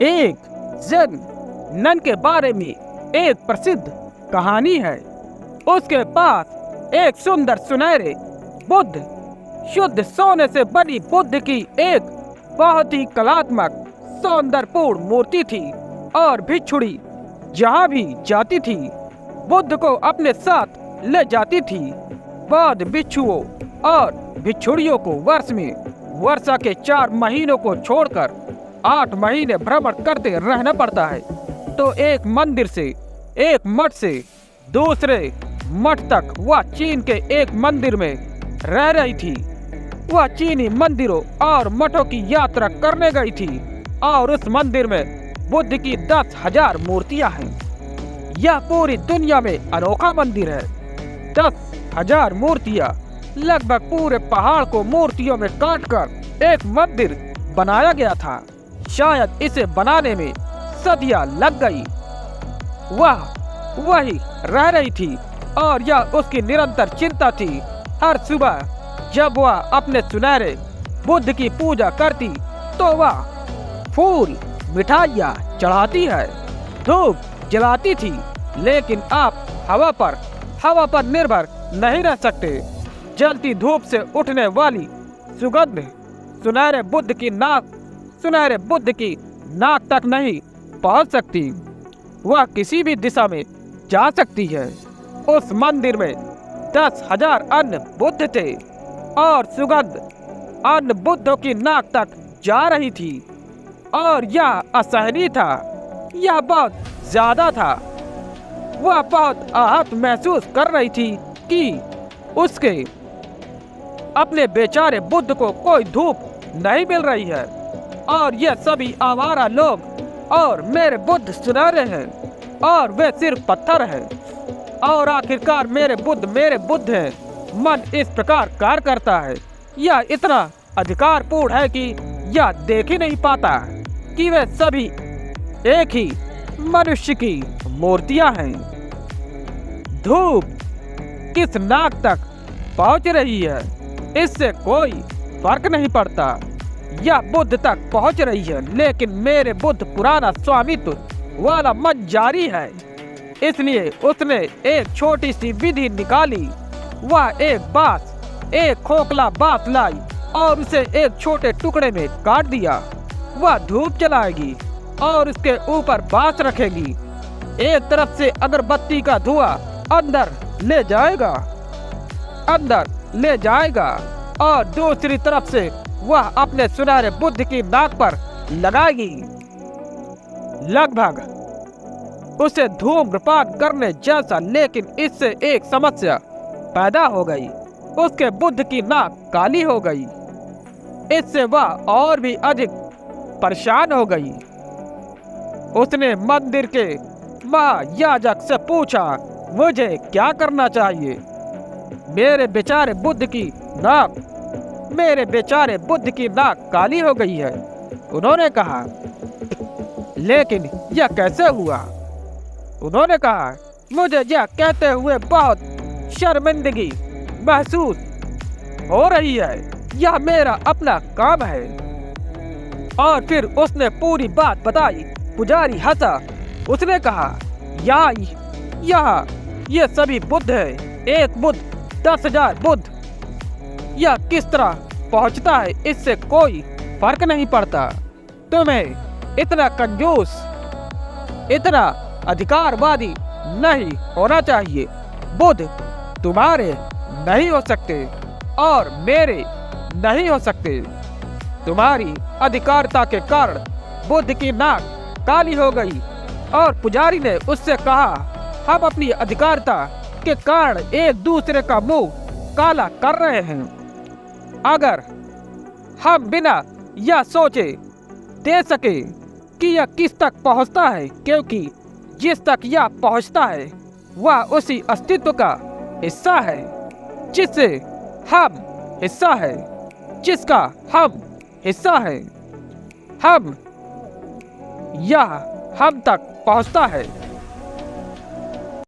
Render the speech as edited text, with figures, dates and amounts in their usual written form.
एक जैन नन के बारे में एक प्रसिद्ध कहानी है। उसके पास एक सुंदर सुनहरे बुद्ध शुद्ध सोने से बनी बुद्ध की एक बहुत ही कलात्मक सौंदर्यपूर्ण मूर्ति थी और भिक्षुड़ी जहाँ भी जाती थी बुद्ध को अपने साथ ले जाती थी। बौद्ध भिक्षुओं और भिक्षुड़ियों को वर्ष में वर्षा के 4 महीनों को छोड़कर 8 महीने भ्रमण करते रहना पड़ता है। तो एक मंदिर से एक मठ से दूसरे मठ तक वह चीन के एक मंदिर में रह रही थी। वह चीनी मंदिरों और मठों की यात्रा करने गई थी और उस मंदिर में बुद्ध की 10,000 मूर्तियां हैं। यह पूरी दुनिया में अनोखा मंदिर है। 10,000 मूर्तियां लगभग पूरे पहाड़ को मूर्तियों में काटकर एक मंदिर बनाया गया था। शायद इसे बनाने में सदियां लग गई। वह वही रह रही थी और यह उसकी निरंतर चिंता थी। हर सुबह जब वह अपने सुनहरे बुद्ध की पूजा करती तो वह फूल मिठाइयाँ चढ़ाती है, धूप जलाती थी, लेकिन आप हवा पर निर्भर नहीं रह सकते। जलती धूप से उठने वाली सुगंध सुनहरे बुद्ध की नाक तक नहीं पहुंच सकती। वह किसी भी दिशा में जा सकती है। उस मंदिर में 10,000 अन्य बुद्ध थे और सुगंध अन्य बुद्धों की नाक तक जा रही थी और यह असहनीय था। यह बहुत ज्यादा था। वह बहुत आहत महसूस कर रही थी कि उसके अपने बेचारे बुद्ध को कोई धूप नहीं मिल रही है और ये सभी आवारा लोग और मेरे बुद्ध सुनहरे हैं और वे सिर्फ पत्थर हैं और आखिरकार मेरे बुद्ध हैं। मन इस प्रकार कार्य करता है। यह इतना अधिकारपूर्ण है कि यह देख ही नहीं पाता कि वे सभी एक ही मनुष्य की मूर्तियां हैं। धूप किस नाक तक पहुंच रही है इससे कोई फर्क नहीं पड़ता। यह बुद्ध तक पहुंच रही है, लेकिन मेरे बुद्ध पुराना स्वामित्व वाला मन जारी है। इसलिए उसने एक छोटी सी विधि निकाली। वह एक खोखला बांस लाई और उसे एक छोटे टुकड़े में काट दिया। वह धूप जलाएगी और उसके ऊपर बांस रखेगी। एक तरफ से अगरबत्ती का धुआं अंदर ले जाएगा और दूसरी तरफ से वह अपने सुनहरे बुद्ध की नाक पर लगाएगी। लगभग उसे धूम्रपान करने जैसा, लेकिन इससे एक समस्या पैदा हो गई। उसके बुद्ध की नाक काली हो गई। इससे वह और भी अधिक परेशान हो गई। उसने मंदिर के महायाजक से पूछा, मुझे क्या करना चाहिए? मेरे बेचारे बुद्ध की नाक काली हो गई है। उन्होंने कहा, लेकिन यह कैसे हुआ? उन्होंने कहा, मुझे यह कहते हुए बहुत शर्मिंदगी महसूस हो रही है। यह मेरा अपना काम है। और फिर उसने पूरी बात बताई। पुजारी हंसा। उसने कहा, यहाँ ये सभी बुद्ध हैं। एक बुद्ध 10,000 बुद्ध। यह किस तरह पहुंचता है इससे कोई फर्क नहीं पड़ता। तुम्हें इतना कंजूस, इतना अधिकारवादी नहीं होना चाहिए। बुद्ध तुम्हारे नहीं हो सकते और मेरे नहीं हो सकते। तुम्हारी अधिकारता के कारण बुद्ध की नाक काली हो गई। और पुजारी ने उससे कहा, हम अपनी अधिकारता के कारण एक दूसरे का मुंह काला कर रहे हैं। अगर हम बिना यह सोचे दे सके कि यह किस तक पहुंचता है, क्योंकि जिस तक यह पहुंचता है वह उसी अस्तित्व का हिस्सा है जिससे हम हिस्सा है, जिसका हम हिस्सा है। यह हम तक पहुंचता है